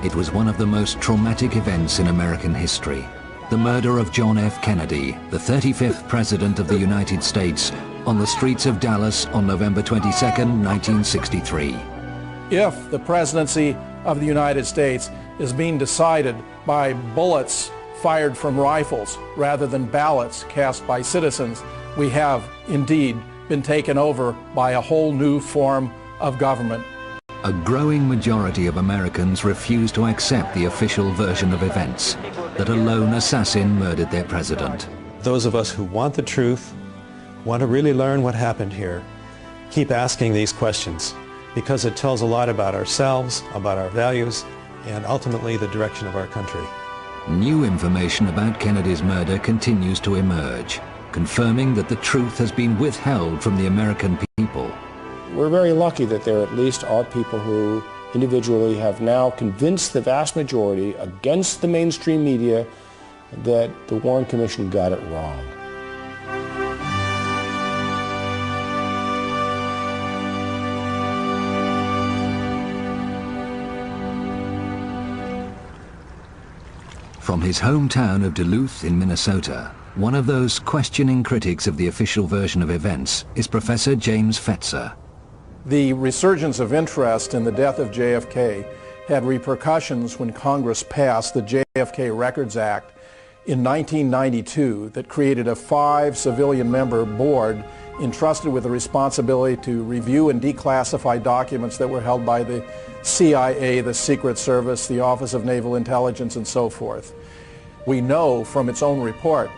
It was one of the most traumatic events in American history. The murder of John F. Kennedy, the 35th President of the United States, on the streets of Dallas on November 22, 1963. If the presidency of the United States is being decided by bullets fired from rifles rather than ballots cast by citizens, we have indeed been taken over by a whole new form of government. A growing majority of Americans refuse to accept the official version of events, that a lone assassin murdered their president. Those of us who want the truth, want to really learn what happened here, keep asking these questions, because it tells a lot about ourselves, about our values, and ultimately the direction of our country. New information about Kennedy's murder continues to emerge, confirming that the truth has been withheld from the American people. We're very lucky that there at least are people who individually have now convinced the vast majority against the mainstream media that the Warren Commission got it wrong. From his hometown of Duluth in Minnesota, one of those questioning critics of the official version of events is Professor James Fetzer. The resurgence of interest in the death of JFK had repercussions when Congress passed the JFK Records Act in 1992 that created a 5-civilian-member board entrusted with the responsibility to review and declassify documents that were held by the CIA, the Secret Service, the Office of Naval Intelligence, and so forth. We know from its own report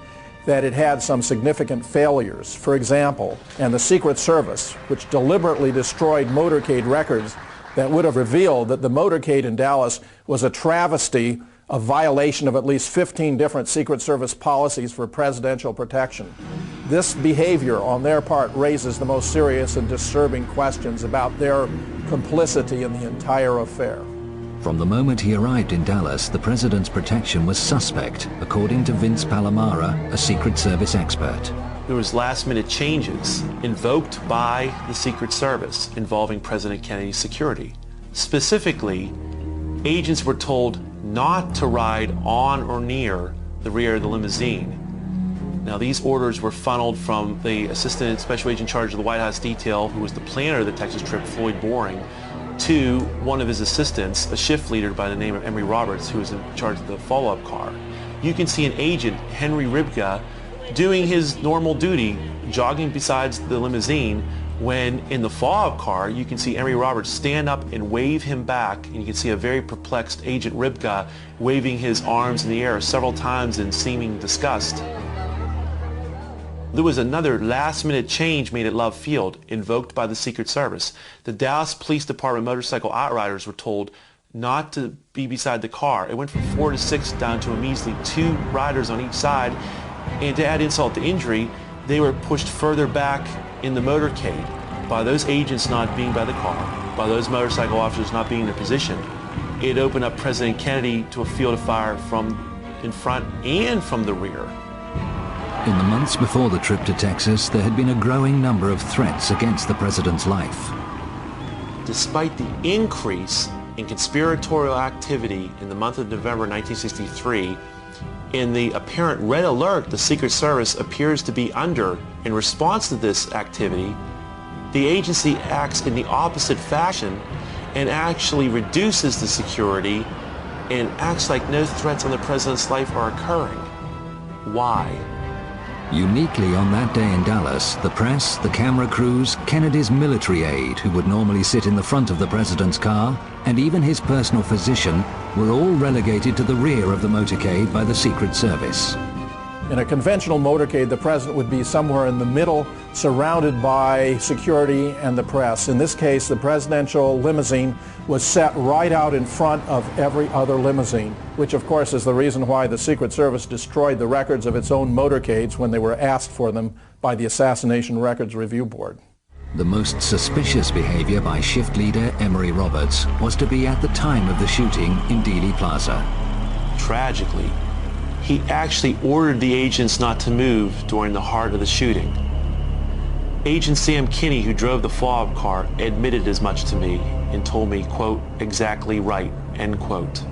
that it had some significant failures. For example, and the Secret Service, which deliberately destroyed motorcade records that would have revealed that the motorcade in Dallas was a travesty, a violation of at least 15 different Secret Service policies for presidential protection. This behavior on their part raises the most serious and disturbing questions about their complicity in the entire affair. From the moment he arrived in Dallas, the president's protection was suspect, according to Vince Palomara, a Secret Service expert. There was last-minute changes invoked by the Secret Service involving President Kennedy's security. Specifically, agents were told not to ride on or near the rear of the limousine. Now, these orders were funneled from the Assistant Special Agent in charge of the White House detail, who was the planner of the Texas trip, Floyd Boring, to one of his assistants, a shift leader by the name of Emory Roberts, who was in charge of the follow-up car. You can see an agent, Henry Ribka, doing his normal duty, jogging beside the limousine, when in the follow-up car, you can see Emory Roberts stand up and wave him back, and you can see a very perplexed Agent Ribka waving his arms in the air several times in seeming disgust. There was another last-minute change made at Love Field, invoked by the Secret Service. The Dallas Police Department motorcycle outriders were told not to be beside the car. It went from 4 to 6 down to a measly 2 riders on each side, and to add insult to injury, they were pushed further back in the motorcade by those agents not being by the car, by those motorcycle officers not being in their position. It opened up President Kennedy to a field of fire from in front and from the rear. In the months before the trip to Texas, there had been a growing number of threats against the president's life. Despite the increase in conspiratorial activity in the month of November 1963, in the apparent red alert the Secret Service appears to be under in response to this activity, the agency acts in the opposite fashion and actually reduces the security and acts like no threats on the president's life are occurring. Why? Uniquely on that day in Dallas, the press, the camera crews, Kennedy's military aide, who would normally sit in the front of the president's car, and even his personal physician, were all relegated to the rear of the motorcade by the Secret Service. In a conventional motorcade, the president would be somewhere in the middle, surrounded by security and the press. In this case, the presidential limousine was set right out in front of every other limousine, which of course is the reason why the Secret Service destroyed the records of its own motorcades when they were asked for them by the Assassination Records Review Board. The most suspicious behavior by shift leader Emory Roberts was to be at the time of the shooting in Dealey Plaza. Tragically, he actually ordered the agents not to move during the heart of the shooting. Agent Sam Kinney, who drove the follow-up car, admitted as much to me and told me, quote, "exactly right," end quote.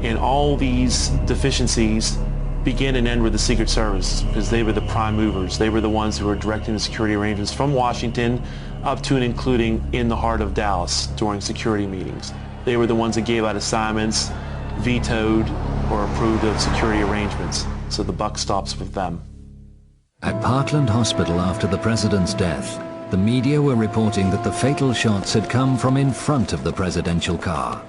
And all these deficiencies begin and end with the Secret Service, because they were the prime movers. They were the ones who were directing the security arrangements from Washington up to and including in the heart of Dallas during security meetings. They were the ones that gave out assignments, vetoed or approved of security arrangements. So the buck stops with them. At Parkland Hospital after the president's death, the media were reporting that the fatal shots had come from in front of the presidential car.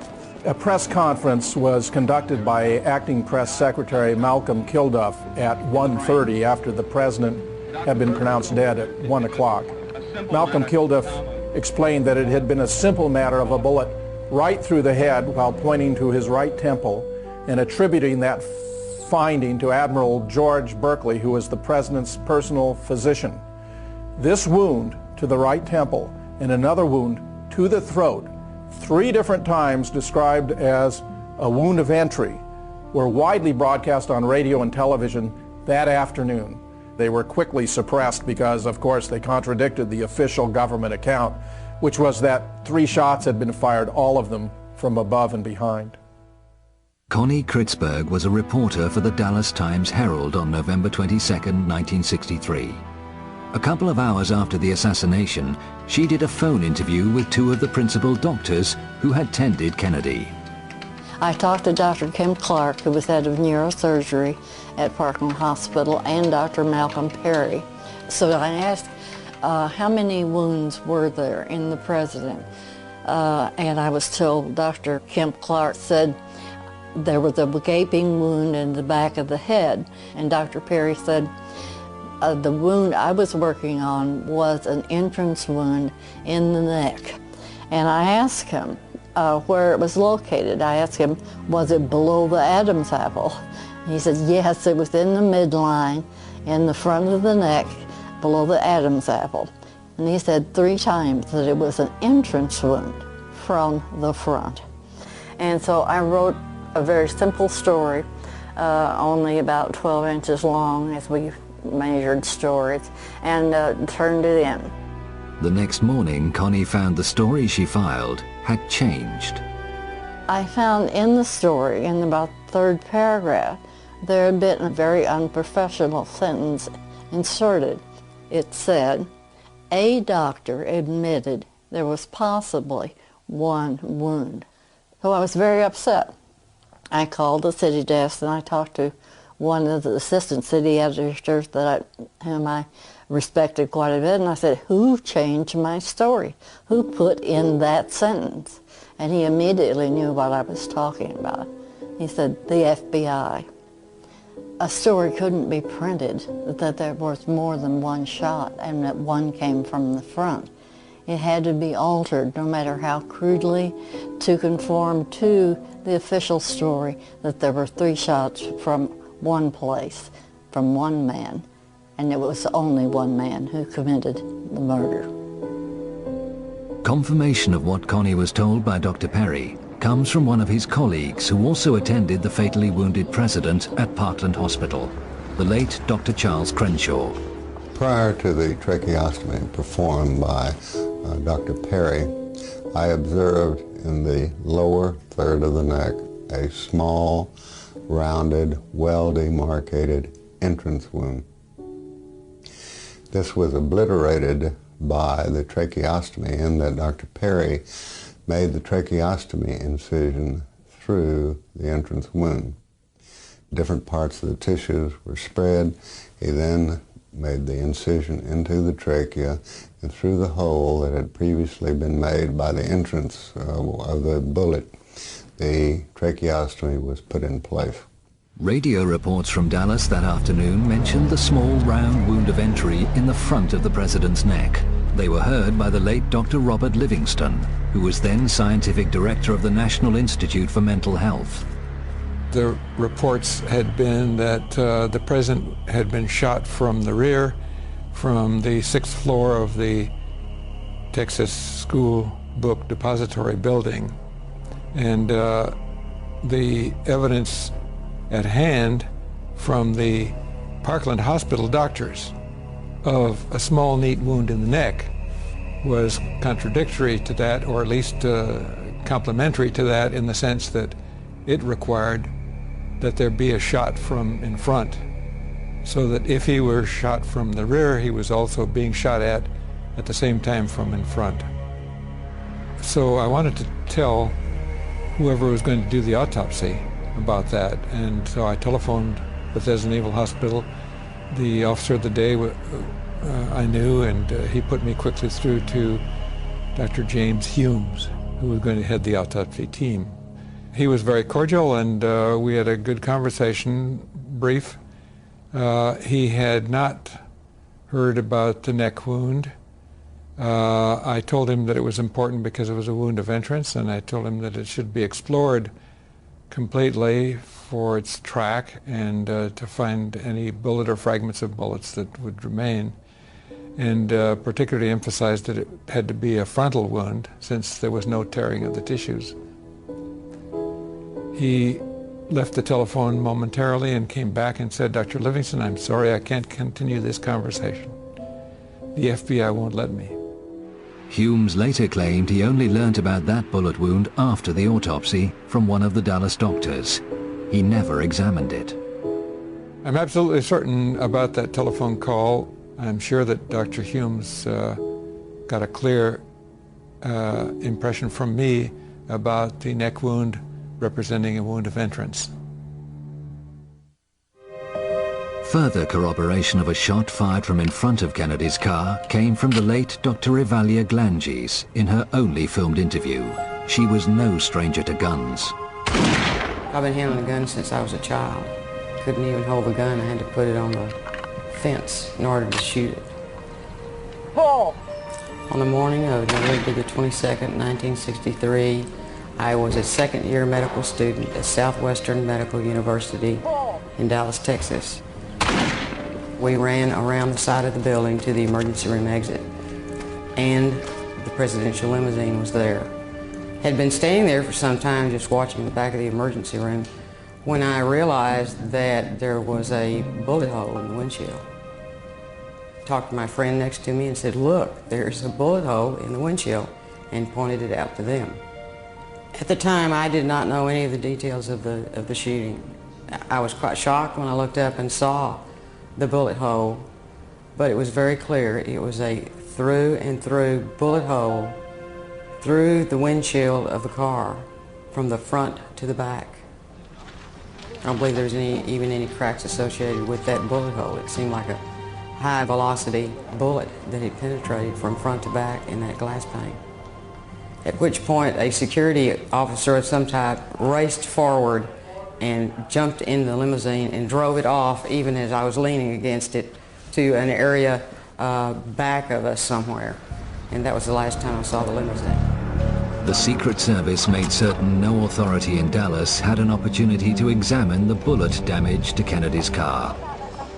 A press conference was conducted by Acting Press Secretary Malcolm Kilduff at 1:30 after the president had been pronounced dead at 1 o'clock. Malcolm Kilduff explained that it had been a simple matter of a bullet right through the head while pointing to his right temple, and attributing that finding to Admiral George Berkeley, who was the president's personal physician. This wound to the right temple and another wound to the throat, 3 different times described as a wound of entry, were widely broadcast on radio and television that afternoon. They were quickly suppressed because, of course, they contradicted the official government account, which was that 3 shots had been fired, all of them from above and behind. Connie Kritzberg was a reporter for the Dallas Times-Herald on November 22, 1963. A couple of hours after the assassination, she did a phone interview with 2 of the principal doctors who had tended Kennedy. I talked to Dr. Kim Clark, who was head of neurosurgery at Parkland Hospital, and Dr. Malcolm Perry. So I asked, how many wounds were there in the president? And I was told Dr. Kim Clark said there was a gaping wound in the back of the head. And Dr. Perry said, the wound I was working on was an entrance wound in the neck. And I asked him where it was located. I asked him, was it below the Adam's apple? And he said, yes, it was in the midline, in the front of the neck, below the Adam's apple. And he said 3 times that it was an entrance wound from the front. And so I wrote a very simple story, only about 12 inches long as we measured stories, and turned it in. The next morning, Connie found the story she filed had changed. I found in the story, in about the 3rd paragraph, there had been a very unprofessional sentence inserted. It said, a doctor admitted there was possibly 1 wound. So I was very upset. I called the city desk and I talked to one of the assistant city editors whom I respected quite a bit, and I said, who changed my story? Who put in that sentence? And he immediately knew what I was talking about. He said, the FBI. A story couldn't be printed that there was more than 1 shot and that 1 came from the front. It had to be altered, no matter how crudely, to conform to the official story that there were 3 shots from 1 place, from 1 man, and it was only 1 man who committed the murder. Confirmation of what Connie was told by Dr. Perry comes from one of his colleagues who also attended the fatally wounded president at Parkland Hospital, the late Dr. Charles Crenshaw. Prior to the tracheostomy performed by Dr. Perry, I observed in the lower third of the neck a small, rounded, well-demarcated entrance wound. This was obliterated by the tracheostomy in that Dr. Perry made the tracheostomy incision through the entrance wound. Different parts of the tissues were spread. He then made the incision into the trachea, and through the hole that had previously been made by the entrance of the bullet, the tracheostomy was put in place. Radio reports from Dallas that afternoon mentioned the small round wound of entry in the front of the president's neck. They were heard by the late Dr. Robert Livingston, who was then scientific director of the National Institute for Mental Health. The reports had been that the president had been shot from the rear, from the 6th floor of the Texas School Book Depository building. And the evidence at hand from the Parkland Hospital doctors of a small, neat wound in the neck was contradictory to that, or at least complementary to that, in the sense that it required that there be a shot from in front, so that if he were shot from the rear, he was also being shot at the same time from in front. So I wanted to tell whoever was going to do the autopsy about that, and so I telephoned Bethesda Naval Hospital. The officer of the day I knew, and he put me quickly through to Dr. James Humes, who was going to head the autopsy team. He was very cordial, and we had a good conversation, brief. He had not heard about the neck wound. I told him that it was important because it was a wound of entrance, and I told him that it should be explored completely for its track and to find any bullet or fragments of bullets that would remain, and particularly emphasized that it had to be a frontal wound since there was no tearing of the tissues. He left the telephone momentarily and came back and said, "Dr. Livingston, I'm sorry I can't continue this conversation. The FBI won't let me." Humes later claimed he only learnt about that bullet wound after the autopsy from one of the Dallas doctors. He never examined it. I'm absolutely certain about that telephone call. I'm sure that Dr. Humes got a clear impression from me about the neck wound representing a wound of entrance. Further corroboration of a shot fired from in front of Kennedy's car came from the late Dr. Evalia Glanges in her only filmed interview. She was no stranger to guns. I've been handling a gun since I was a child. Couldn't even hold the gun. I had to put it on the fence in order to shoot it. Paul! On the morning of November the 22nd, 1963, I was a second-year medical student at Southwestern Medical University in Dallas, Texas. We ran around the side of the building to the emergency room exit, and the presidential limousine was there. Had been standing there for some time just watching the back of the emergency room when I realized that there was a bullet hole in the windshield. Talked to my friend next to me and said, "Look, there's a bullet hole in the windshield," and pointed it out to them. At the time, I did not know any of the details of the shooting. I was quite shocked when I looked up and saw the bullet hole, but it was very clear. It was a through and through bullet hole through the windshield of the car from the front to the back. I don't believe there's even any cracks associated with that bullet hole. It seemed like a high-velocity bullet that had penetrated from front to back in that glass pane. At which point a security officer of some type raced forward and jumped in the limousine and drove it off even as I was leaning against it to an area back of us somewhere. And that was the last time I saw the limousine. The Secret Service made certain no authority in Dallas had an opportunity to examine the bullet damage to Kennedy's car.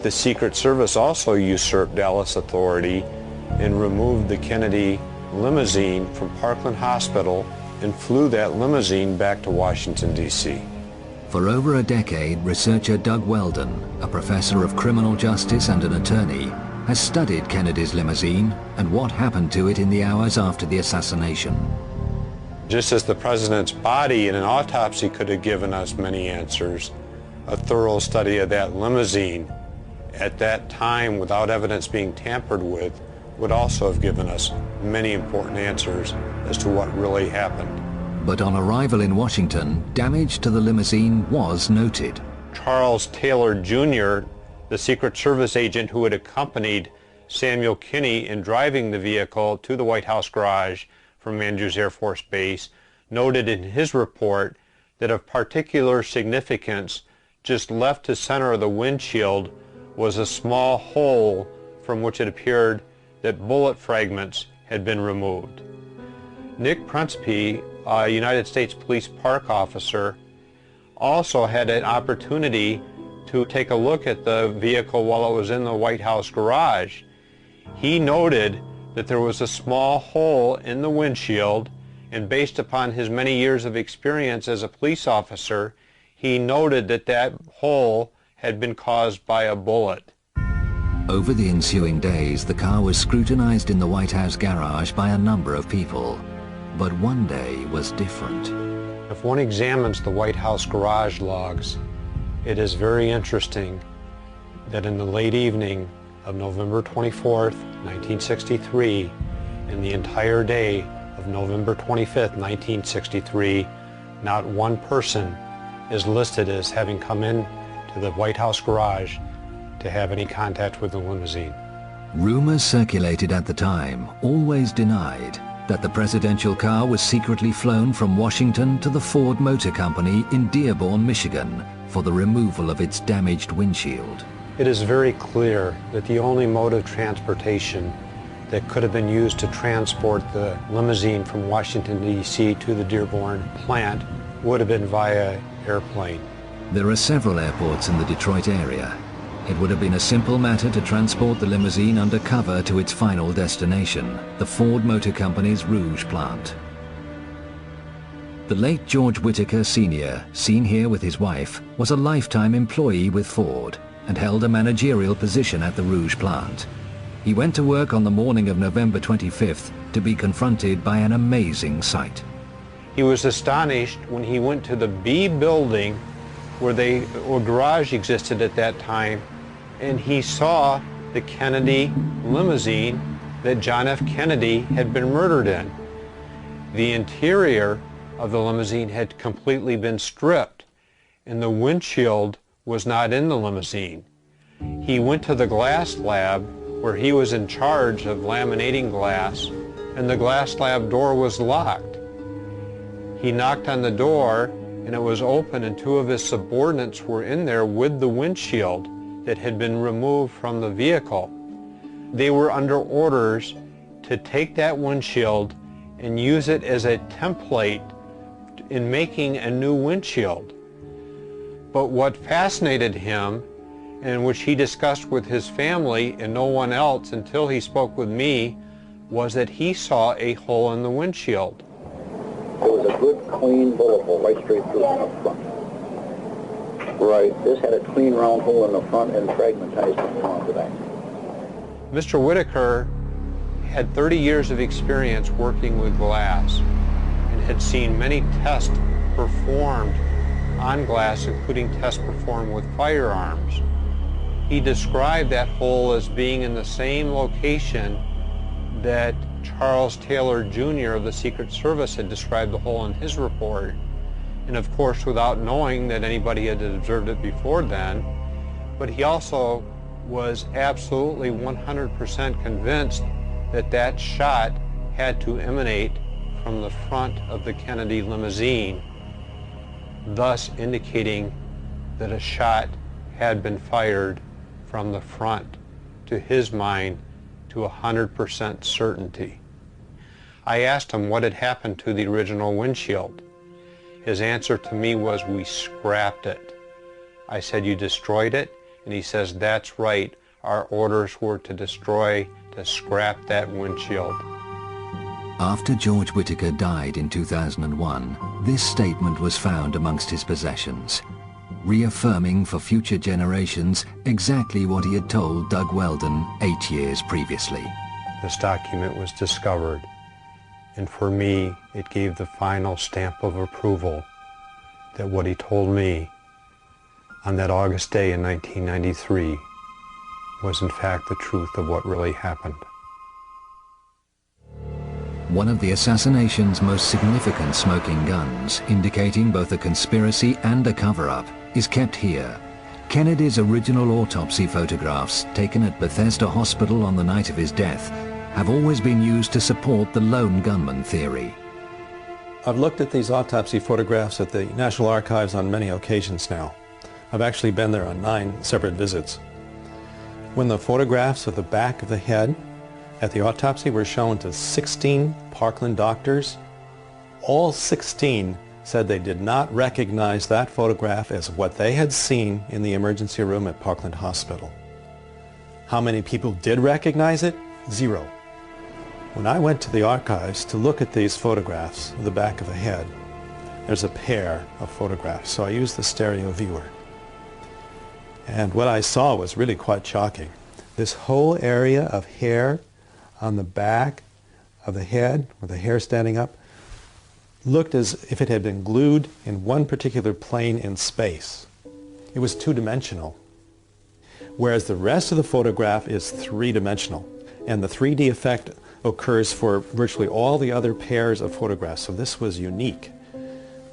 The Secret Service also usurped Dallas authority and removed the Kennedy limousine from Parkland Hospital and flew that limousine back to Washington, D.C. For over a decade, researcher Doug Weldon, a professor of criminal justice and an attorney, has studied Kennedy's limousine and what happened to it in the hours after the assassination. Just as the president's body in an autopsy could have given us many answers, a thorough study of that limousine at that time without evidence being tampered with would also have given us many important answers as to what really happened. But on arrival in Washington, damage to the limousine was noted. Charles Taylor Jr., the Secret Service agent who had accompanied Samuel Kinney in driving the vehicle to the White House garage from Andrews Air Force Base, noted in his report that of particular significance, just left to center of the windshield was a small hole from which it appeared that bullet fragments had been removed. Nick Prunspy, a United States Police Park officer, also had an opportunity to take a look at the vehicle while it was in the White House garage. He noted that there was a small hole in the windshield, and based upon his many years of experience as a police officer, he noted that that hole had been caused by a bullet. Over the ensuing days, the car was scrutinized in the White House garage by a number of people. But one day was different. If one examines the White House garage logs, it is very interesting that in the late evening of November 24th, 1963, and the entire day of November 25th, 1963, not one person is listed as having come in to the White House garage to have any contact with the limousine. Rumors circulated at the time always denied that the presidential car was secretly flown from Washington to the Ford Motor Company in Dearborn, Michigan, for the removal of its damaged windshield. It is very clear that the only mode of transportation that could have been used to transport the limousine from Washington, D.C. to the Dearborn plant would have been via airplane. There are several airports in the Detroit area. It would have been a simple matter to transport the limousine undercover to its final destination, the Ford Motor Company's Rouge plant. The late George Whitaker Sr., seen here with his wife, was a lifetime employee with Ford and held a managerial position at the Rouge plant. He went to work on the morning of November 25th to be confronted by an amazing sight. He was astonished when he went to the B building where a garage existed at that time, and he saw the Kennedy limousine that John F. Kennedy had been murdered in. The interior of the limousine had completely been stripped, and the windshield was not in the limousine. He went to the glass lab where he was in charge of laminating glass, and the glass lab door was locked. He knocked on the door, and it was open, and two of his subordinates were in there with the windshield that had been removed from the vehicle. They were under orders to take that windshield and use it as a template in making a new windshield. But what fascinated him, and which he discussed with his family and no one else until he spoke with me, was that he saw a hole in the windshield. It was a good, clean bullet hole right straight through in the front. Right. This had a clean, round hole in the front and fragmentized along the back. Mr. Whitaker had 30 years of experience working with glass and had seen many tests performed on glass, including tests performed with firearms. He described that hole as being in the same location that Charles Taylor Jr. of the Secret Service had described the hole in his report. And of course, without knowing that anybody had observed it before then, but he also was absolutely 100% convinced that that shot had to emanate from the front of the Kennedy limousine, thus indicating that a shot had been fired from the front, to his mind, to 100% certainty. I asked him what had happened to the original windshield. His answer to me was, "We scrapped it." I said, "You destroyed it?" And he says, "That's right. Our orders were to scrap that windshield." After George Whitaker died in 2001, this statement was found amongst his possessions, reaffirming for future generations exactly what he had told Doug Weldon 8 years previously. This document was discovered, and for me, it gave the final stamp of approval that what he told me on that August day in 1993 was in fact the truth of what really happened. One of the assassination's most significant smoking guns, indicating both a conspiracy and a cover-up, is kept here. Kennedy's original autopsy photographs, taken at Bethesda Hospital on the night of his death, have always been used to support the lone gunman theory. I've looked at these autopsy photographs at the National Archives on many occasions now. I've actually been there on 9 separate visits. When the photographs of the back of the head at the autopsy were shown to 16 Parkland doctors, all 16 said they did not recognize that photograph as what they had seen in the emergency room at Parkland Hospital. How many people did recognize it? 0. When I went to the archives to look at these photographs of the back of the head, there's a pair of photographs, so I used the stereo viewer. And what I saw was really quite shocking. This whole area of hair on the back of the head, with the hair standing up, looked as if it had been glued in one particular plane in space. It was two-dimensional, whereas the rest of the photograph is three-dimensional. And the 3D effect occurs for virtually all the other pairs of photographs, so this was unique.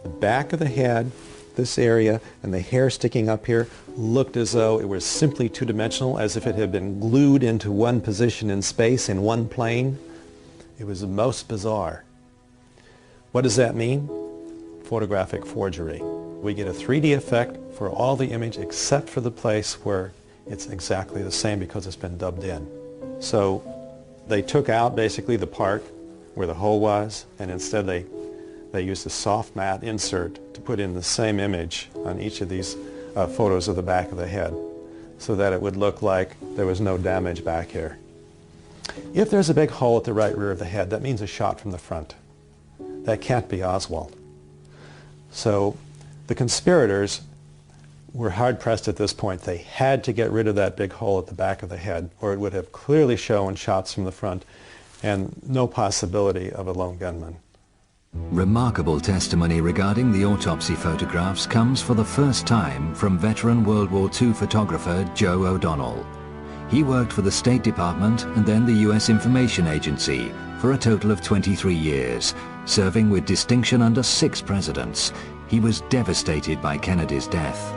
The back of the head, this area, and the hair sticking up here looked as though it was simply two-dimensional, as if it had been glued into one position in space in one plane. It was the most bizarre. What does that mean? Photographic forgery. We get a 3D effect for all the image except for the place where it's exactly the same because it's been dubbed in. So they took out basically the part where the hole was, and instead they used a soft matte insert to put in the same image on each of these photos of the back of the head so that it would look like there was no damage back here. If there's a big hole at the right rear of the head, that means a shot from the front. That can't be Oswald. So the conspirators were hard-pressed at this point. They had to get rid of that big hole at the back of the head, or it would have clearly shown shots from the front and no possibility of a lone gunman. Remarkable testimony regarding the autopsy photographs comes for the first time from veteran World War II photographer Joe O'Donnell. He worked for the State Department and then the U.S. Information Agency for a total of 23 years, serving with distinction under 6 presidents. He was devastated by Kennedy's death.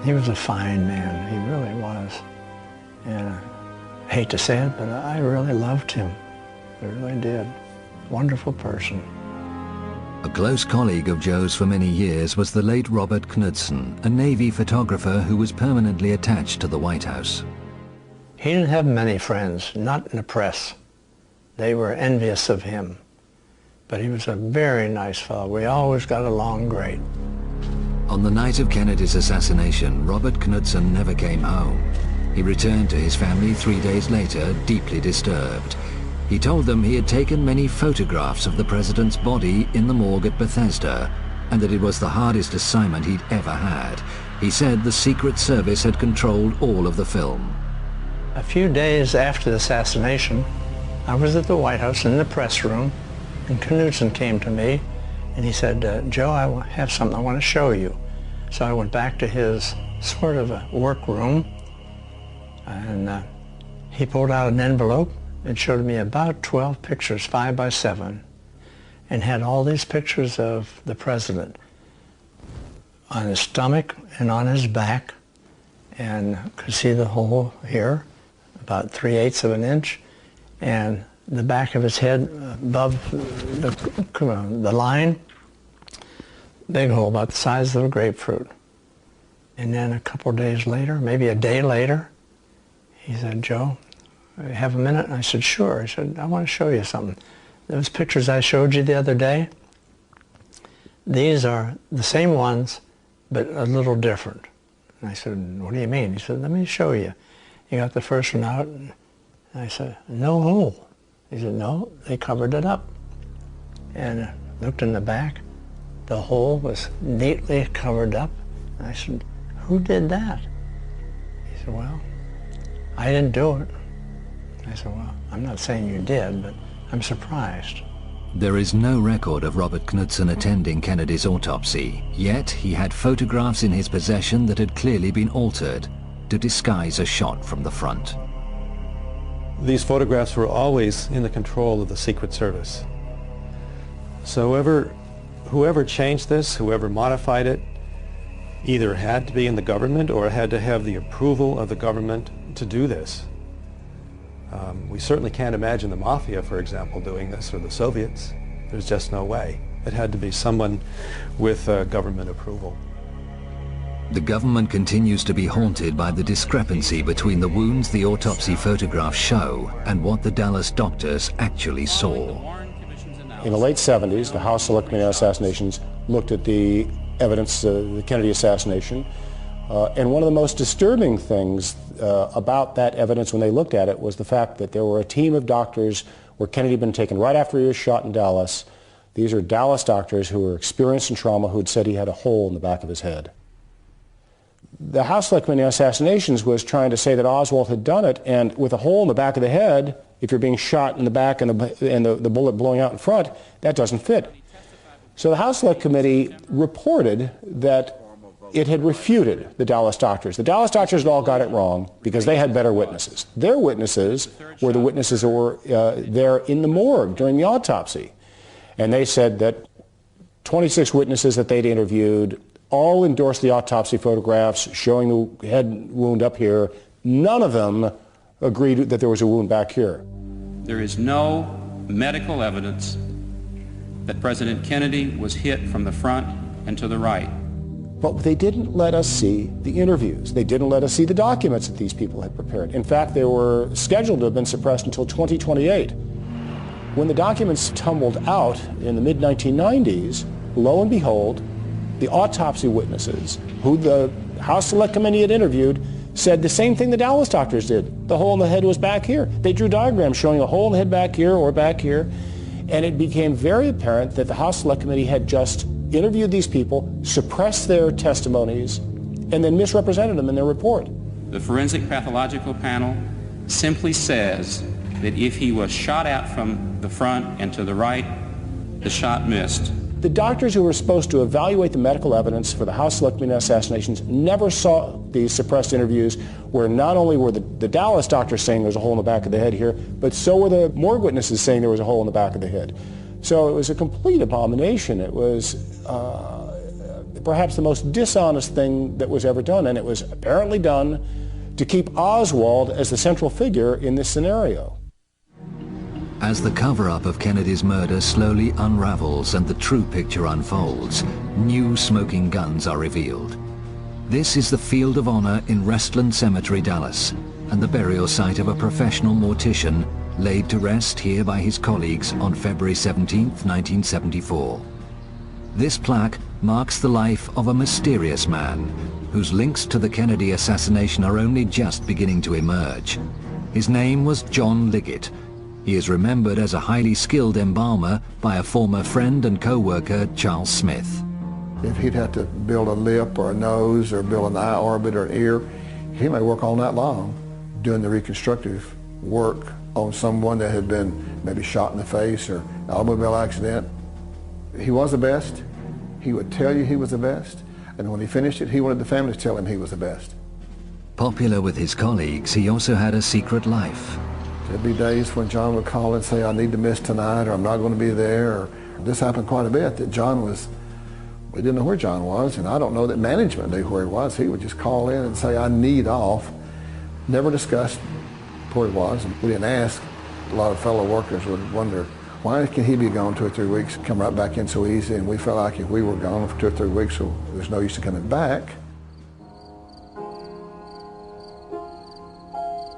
He was a fine man, he really was. And I hate to say it, but I really loved him. I really did. Wonderful person. A close colleague of Joe's for many years was the late Robert Knudsen, a Navy photographer who was permanently attached to the White House. He didn't have many friends, not in the press. They were envious of him. But he was a very nice fellow. We always got along great. On the night of Kennedy's assassination, Robert Knudsen never came home. He returned to his family 3 days later, deeply disturbed. He told them he had taken many photographs of the president's body in the morgue at Bethesda, and that it was the hardest assignment he'd ever had. He said the Secret Service had controlled all of the film. A few days after the assassination, I was at the White House in the press room, and Knudsen came to me, and he said, Joe, I have something I want to show you. So I went back to his sort of a workroom, and he pulled out an envelope and showed me about 12 pictures, 5 by 7, and had all these pictures of the president on his stomach and on his back, and could see the hole here, about 3/8 of an inch, and the back of his head above the line, big hole about the size of a grapefruit. And then a couple days later, maybe a day later, he said, Joe, have a minute? And I said, sure. He said, I want to show you something. Those pictures I showed you the other day, these are the same ones, but a little different. And I said, what do you mean? He said, let me show you. He got the first one out, and I said, no hole. He said, no, they covered it up. And I looked in the back. The hole was neatly covered up. And I said, who did that? He said, well, I didn't do it. I said, well, I'm not saying you did, but I'm surprised. There is no record of Robert Knudsen attending Kennedy's autopsy, yet he had photographs in his possession that had clearly been altered to disguise a shot from the front. These photographs were always in the control of the Secret Service. So whoever changed this, whoever modified it, either had to be in the government or had to have the approval of the government to do this. We certainly can't imagine the Mafia, for example, doing this, or the Soviets. There's just no way. It had to be someone with government approval. The government continues to be haunted by the discrepancy between the wounds the autopsy photographs show and what the Dallas doctors actually saw. In the late 70s, the House Select Committee on Assassinations looked at the evidence of the Kennedy assassination, and one of the most disturbing things about that evidence when they looked at it was the fact that there were a team of doctors where Kennedy had been taken right after he was shot in Dallas. These are Dallas doctors who were experienced in trauma who had said he had a hole in the back of his head. The House Select Committee on Assassinations was trying to say that Oswald had done it, and with a hole in the back of the head, if you're being shot in the back and the bullet blowing out in front, that doesn't fit. So the House Select Committee reported that it had refuted the Dallas doctors. The Dallas doctors had all got it wrong because they had better witnesses. Their witnesses were the witnesses that were there in the morgue during the autopsy. And they said that 26 witnesses that they'd interviewed all endorsed the autopsy photographs showing the head wound up here. None of them agreed that there was a wound back here. There is no medical evidence that President Kennedy was hit from the front and to the right. But they didn't let us see the interviews. They didn't let us see the documents that these people had prepared. In fact, they were scheduled to have been suppressed until 2028. When the documents tumbled out in the mid-1990s, lo and behold, the autopsy witnesses, who the House Select Committee had interviewed, said the same thing the Dallas doctors did. The hole in the head was back here. They drew diagrams showing a hole in the head back here or back here, and it became very apparent that the House Select Committee had just interviewed these people, suppressed their testimonies, and then misrepresented them in their report. The forensic pathological panel simply says that if he was shot at from the front and to the right, the shot missed. The doctors who were supposed to evaluate the medical evidence for the House Select Committee assassinations never saw these suppressed interviews where not only were the Dallas doctors saying there's a hole in the back of the head here, but so were the morgue witnesses saying there was a hole in the back of the head. So it was a complete abomination. It was perhaps the most dishonest thing that was ever done, and it was apparently done to keep Oswald as the central figure in this scenario. As the cover-up of Kennedy's murder slowly unravels and the true picture unfolds, new smoking guns are revealed. This is the Field of Honor in Restland Cemetery, Dallas, and the burial site of a professional mortician laid to rest here by his colleagues on February 17, 1974. This plaque marks the life of a mysterious man whose links to the Kennedy assassination are only just beginning to emerge. His name was John Liggett. He is remembered as a highly skilled embalmer by a former friend and co-worker, Charles Smith. If he'd have to build a lip or a nose or build an eye orbit or an ear, he may work all night long doing the reconstructive work on someone that had been maybe shot in the face or an automobile accident. He was the best. He would tell you he was the best. And when he finished it, he wanted the family to tell him he was the best. Popular with his colleagues, he also had a secret life. There'd be days when John would call and say, I need to miss tonight, or I'm not going to be there. Or, this happened quite a bit, that we didn't know where John was, and I don't know that management knew where he was. He would just call in and say, I need off. Never discussed where he was, and we didn't ask. A lot of fellow workers would wonder, why can he be gone 2 or 3 weeks, come right back in so easy? And we felt like if we were gone for 2 or 3 weeks, so there's no use in coming back.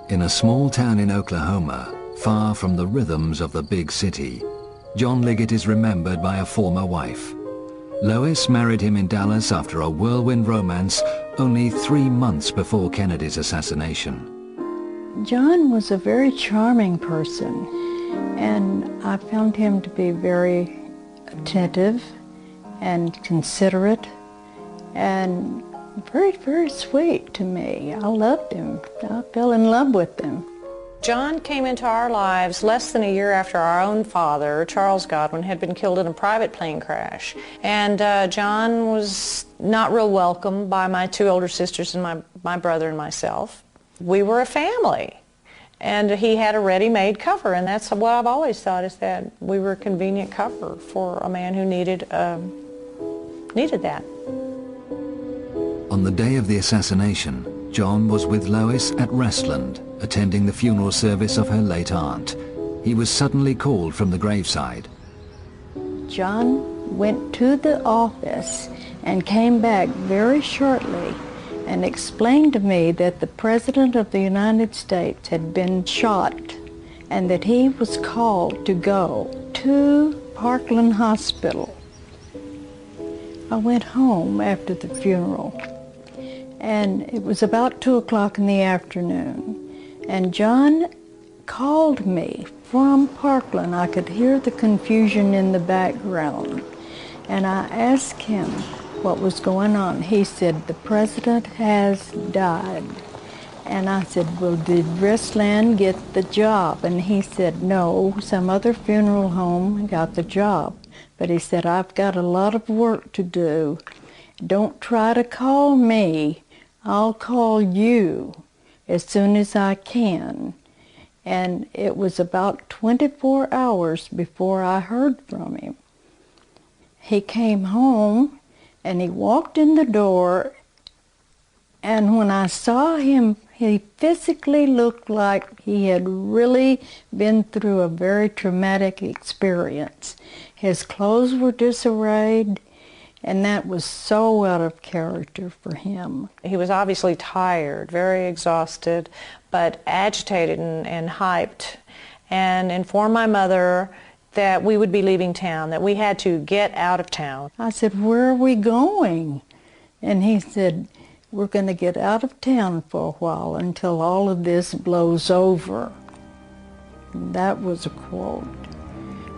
In a small town in Oklahoma, far from the rhythms of the big city, John Liggett is remembered by a former wife. Lois married him in Dallas after a whirlwind romance only 3 months before Kennedy's assassination. John was a very charming person, and I found him to be very attentive and considerate and very, very sweet to me. I loved him. I fell in love with him. John came into our lives less than a year after our own father, Charles Godwin, had been killed in a private plane crash. And John was not real welcome by my 2 older sisters and my brother and myself. We were a family. And he had a ready-made cover, and that's what I've always thought, is that we were a convenient cover for a man who needed that. On the day of the assassination, John was with Lois at Restland, attending the funeral service of her late aunt. He was suddenly called from the graveside. John went to the office and came back very shortly and explained to me that the President of the United States had been shot and that he was called to go to Parkland Hospital. I went home after the funeral, and it was about 2 o'clock in the afternoon, and John called me from Parkland. I could hear the confusion in the background, and I asked him what was going on. He said, the president has died. And I said, well, did Restland get the job? And he said, no, some other funeral home got the job. But he said, I've got a lot of work to do. Don't try to call me. I'll call you as soon as I can. And it was about 24 hours before I heard from him. He came home and he walked in the door, and when I saw him, he physically looked like he had really been through a very traumatic experience. His clothes were disarrayed, and that was so out of character for him. He was obviously tired, very exhausted, but agitated and hyped, and informed my mother that we would be leaving town, that we had to get out of town. I said, where are we going? And he said, we're going to get out of town for a while until all of this blows over. And that was a quote,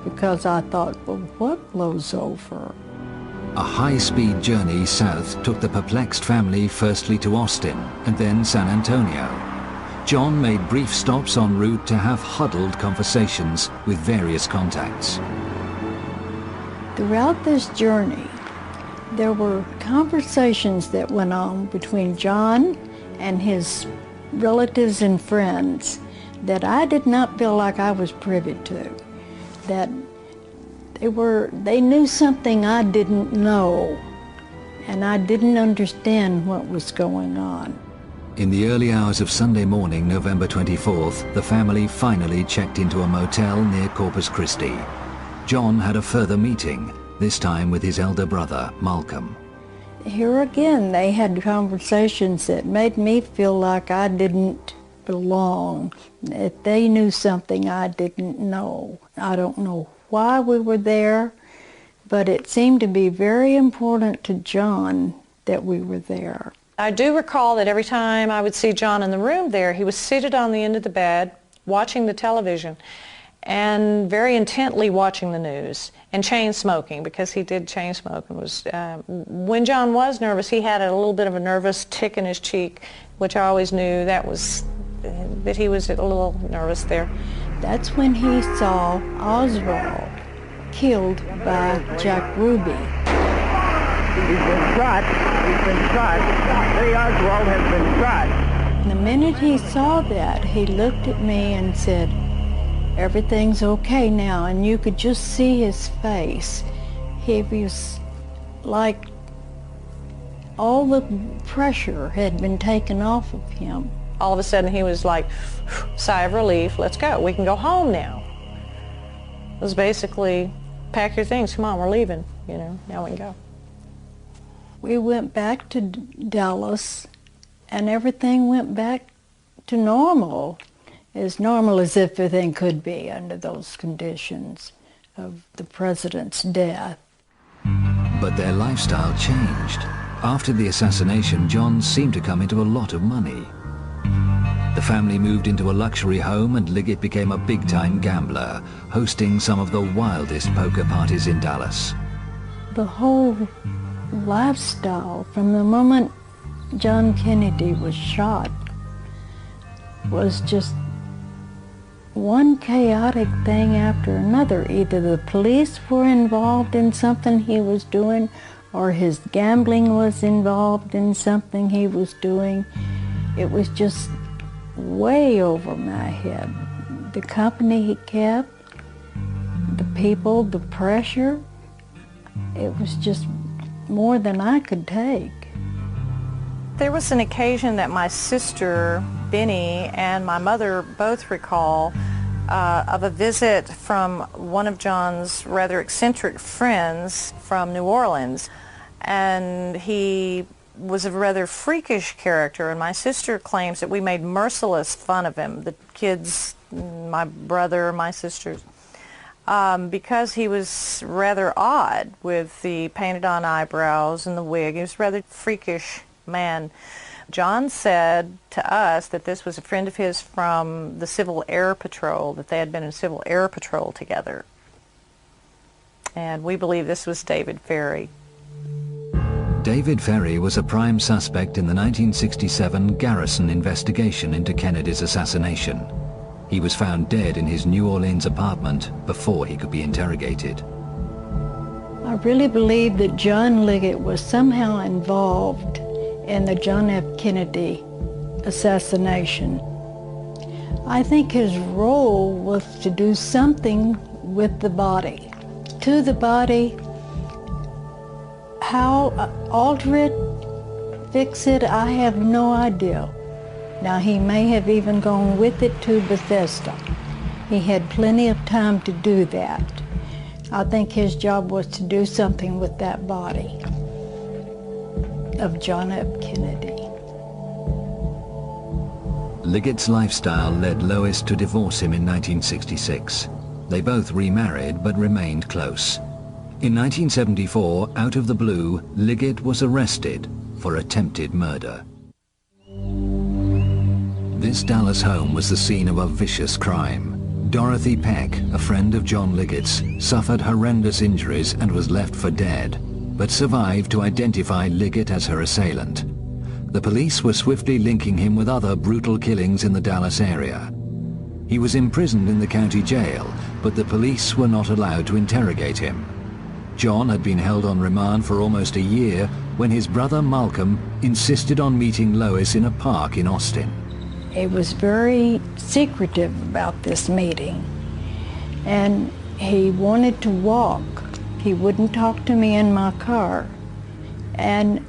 because I thought, well, what blows over? A high-speed journey south took the perplexed family firstly to Austin and then San Antonio. John made brief stops en route to have huddled conversations with various contacts. Throughout this journey, there were conversations that went on between John and his relatives and friends that I did not feel like I was privy to. That they knew something I didn't know, and I didn't understand what was going on. In the early hours of Sunday morning, November 24th, the family finally checked into a motel near Corpus Christi. John had a further meeting, this time with his elder brother, Malcolm. Here again, they had conversations that made me feel like I didn't belong, that they knew something I didn't know. I don't know why we were there, but it seemed to be very important to John that we were there. I do recall that every time I would see John in the room there, he was seated on the end of the bed, watching the television, and very intently watching the news, and chain smoking, because he did chain smoke. And was when John was nervous, he had a little bit of a nervous tick in his cheek, which I always knew that he was a little nervous there. That's when he saw Oswald killed by Jack Ruby. He's been shot. He's been shot. Lee Oswald has been shot. And the minute he saw that, he looked at me and said, everything's okay now, and you could just see his face. He was like all the pressure had been taken off of him. All of a sudden he was like, sigh of relief, let's go, we can go home now. It was basically, pack your things, come on, we're leaving, now we can go. We went back to Dallas, and everything went back to normal as everything could be under those conditions of the president's death. But their lifestyle changed. After the assassination, John seemed to come into a lot of money. The family moved into a luxury home, and Liggett became a big-time gambler, hosting some of the wildest poker parties in Dallas. The whole lifestyle, from the moment John Kennedy was shot, was just one chaotic thing after another. Either the police were involved in something he was doing, or his gambling was involved in something he was doing. It was just way over my head. The company he kept, the people, the pressure, it was just more than I could take. There was an occasion that my sister, Benny, and my mother both recall of a visit from one of John's rather eccentric friends from New Orleans. And he was a rather freakish character, and my sister claims that we made merciless fun of him, the kids, my brother, my sisters, because he was rather odd with the painted-on eyebrows and the wig. He was a rather freakish man. John said to us that this was a friend of his from the Civil Air Patrol, that they had been in Civil Air Patrol together. And we believe this was David Ferry. David Ferry was a prime suspect in the 1967 Garrison investigation into Kennedy's assassination. He was found dead in his New Orleans apartment before he could be interrogated. really believe that John Liggett was somehow involved in the John F. Kennedy assassination. I think his role was to do something with the body. To the body, how alter it, fix it, I have no idea. Now, he may have even gone with it to Bethesda. He had plenty of time to do that. I think his job was to do something with that body of John F. Kennedy. Liggett's lifestyle led Lois to divorce him in 1966. They both remarried but remained close. In 1974, out of the blue, Liggett was arrested for attempted murder. This Dallas home was the scene of a vicious crime. Dorothy Peck, a friend of John Liggett's, suffered horrendous injuries and was left for dead, but survived to identify Liggett as her assailant. The police were swiftly linking him with other brutal killings in the Dallas area. He was imprisoned in the county jail, but the police were not allowed to interrogate him. John had been held on remand for almost a year when his brother Malcolm insisted on meeting Lois in a park in Austin. He was very secretive about this meeting, and he wanted to walk. He wouldn't talk to me in my car. And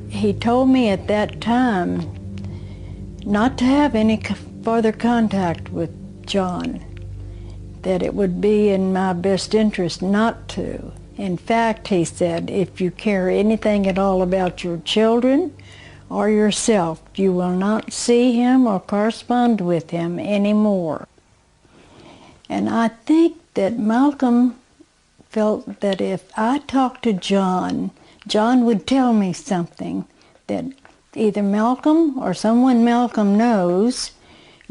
he told me at that time not to have any further contact with John, that it would be in my best interest not to. In fact, he said, if you care anything at all about your children or yourself, you will not see him or correspond with him anymore. And I think that Malcolm felt that if I talked to John, John would tell me something that either Malcolm or someone Malcolm knows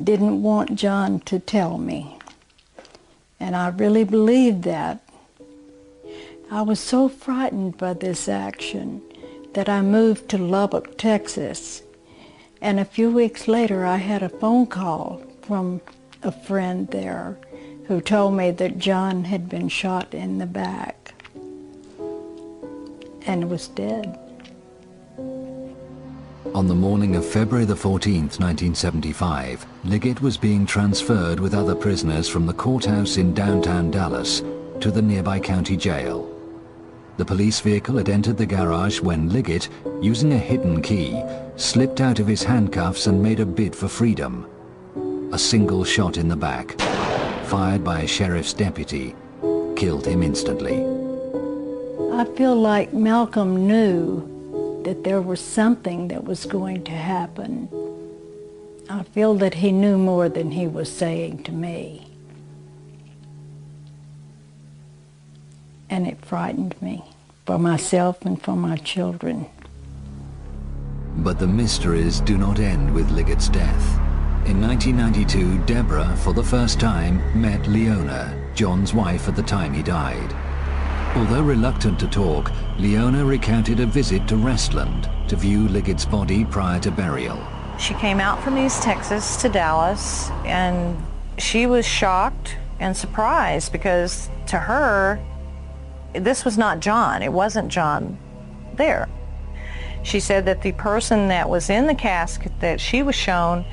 didn't want John to tell me. And I really believed that. I was so frightened by this action that I moved to Lubbock, Texas. And a few weeks later, I had a phone call from a friend there who told me that John had been shot in the back and was dead. On the morning of February the 14th, 1975, Liggett was being transferred with other prisoners from the courthouse in downtown Dallas to the nearby county jail. The police vehicle had entered the garage when Liggett, using a hidden key, slipped out of his handcuffs and made a bid for freedom. A single shot in the back, fired by a sheriff's deputy, killed him instantly. I feel like Malcolm knew that there was something that was going to happen. I feel that he knew more than he was saying to me. And it frightened me, for myself and for my children. But the mysteries do not end with Liggett's death. In 1992, Deborah, for the first time, met Leona, John's wife at the time he died. Although reluctant to talk, Leona recounted a visit to Restland to view Liggett's body prior to burial. She came out from East Texas to Dallas, and she was shocked and surprised because to her, this was not John. It wasn't John there. She said that the person that was in the casket that she was shown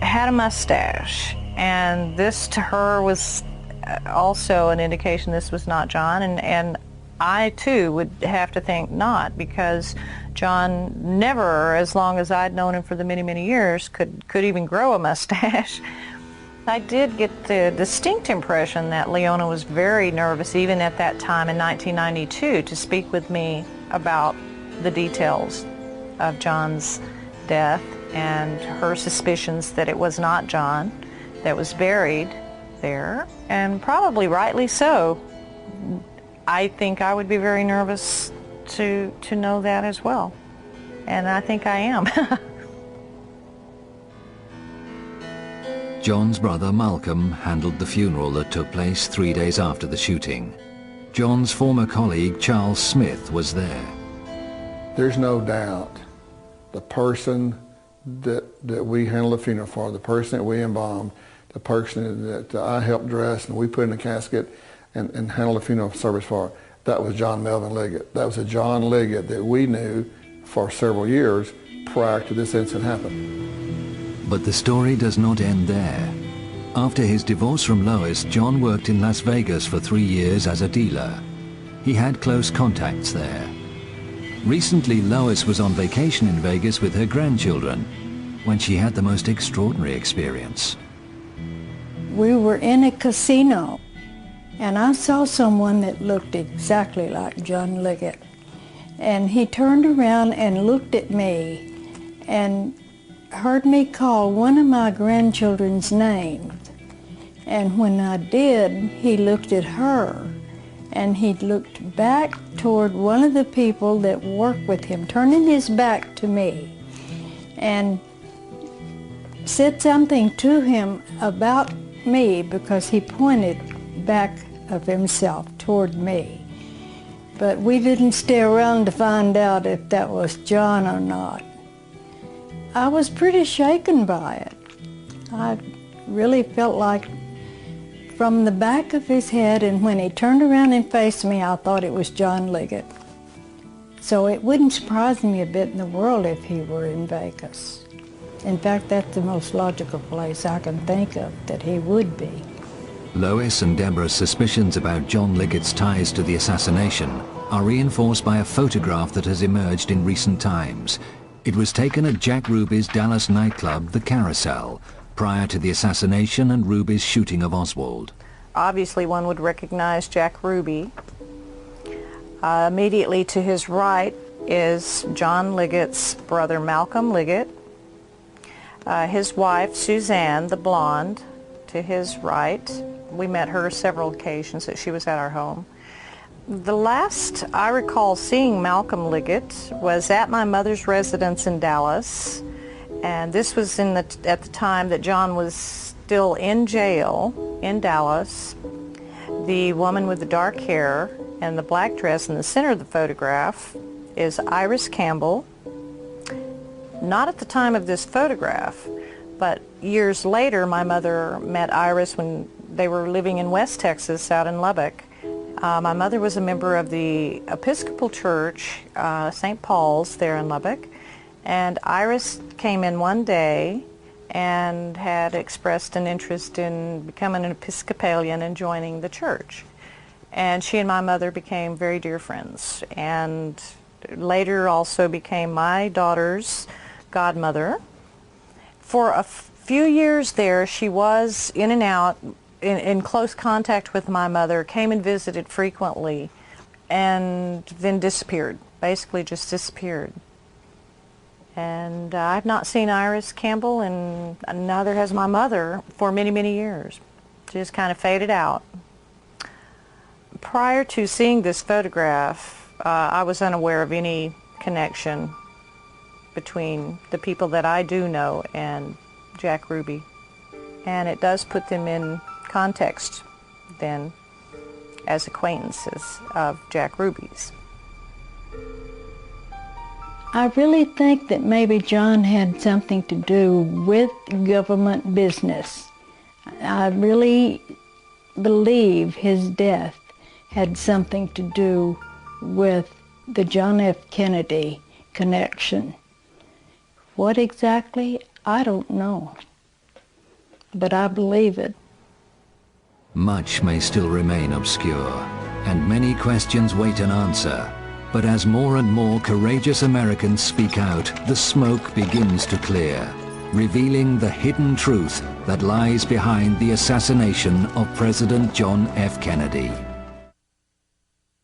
had a mustache, and this to her was also an indication this was not John, and I too would have to think not, because John never, as long as I'd known him for the many, many years, could even grow a mustache. I did get the distinct impression that Leona was very nervous, even at that time in 1992, to speak with me about the details of John's death and her suspicions that it was not John that was buried there, and probably rightly so. I think I would be very nervous to know that as well, and I think I am. John's brother Malcolm handled the funeral that took place 3 days after the shooting. John's former colleague Charles Smith was there. There's no doubt the person that we handled the funeral for, the person that we embalmed, the person that I helped dress and we put in a casket and handled the funeral service for, that was John Melvin Liggett. That was a John Liggett that we knew for several years prior to this incident happening. But the story does not end there. After his divorce from Lois, John worked in Las Vegas for 3 years as a dealer. He had close contacts there. Recently, Lois was on vacation in Vegas with her grandchildren when she had the most extraordinary experience. We were in a casino, and I saw someone that looked exactly like John Liggett. And he turned around and looked at me and heard me call one of my grandchildren's names. And when I did, he looked at her, and he looked back toward one of the people that worked with him, turning his back to me, and said something to him about me because he pointed back of himself toward me. But we didn't stay around to find out if that was John or not. I was pretty shaken by it. I really felt like from the back of his head, and when he turned around and faced me, I thought it was John Liggett. So it wouldn't surprise me a bit in the world if he were in Vegas. In fact, that's the most logical place I can think of that he would be. Lois and Deborah's suspicions about John Liggett's ties to the assassination are reinforced by a photograph that has emerged in recent times. It was taken at Jack Ruby's Dallas nightclub, The Carousel, prior to the assassination and Ruby's shooting of Oswald. Obviously, one would recognize Jack Ruby. Immediately to his right is John Liggett's brother, Malcolm Liggett. His wife, Suzanne, the blonde, to his right. We met her several occasions that she was at our home. The last I recall seeing Malcolm Liggett was at my mother's residence in Dallas, and this was at the time that John was still in jail in Dallas. The woman with the dark hair and the black dress in the center of the photograph is Iris Campbell. Not at the time of this photograph, but years later my mother met Iris when they were living in West Texas out in Lubbock. My mother was a member of the Episcopal Church, St. Paul's there in Lubbock, and Iris came in one day and had expressed an interest in becoming an Episcopalian and joining the church. And she and my mother became very dear friends, and later also became my daughter's godmother. For a few years there, she was in and out, in close contact with my mother, came and visited frequently, and then disappeared, basically just disappeared. And I've not seen Iris Campbell, and neither has my mother, for many, many years. She just kind of faded out. Prior to seeing this photograph, I was unaware of any connection between the people that I do know and Jack Ruby. And it does put them in context then as acquaintances of Jack Ruby's. I really think that maybe John had something to do with government business. I really believe his death had something to do with the John F. Kennedy connection. What exactly, I don't know, but I believe it. Much may still remain obscure, and many questions wait an answer. But as more and more courageous Americans speak out, the smoke begins to clear, revealing the hidden truth that lies behind the assassination of President John F. Kennedy.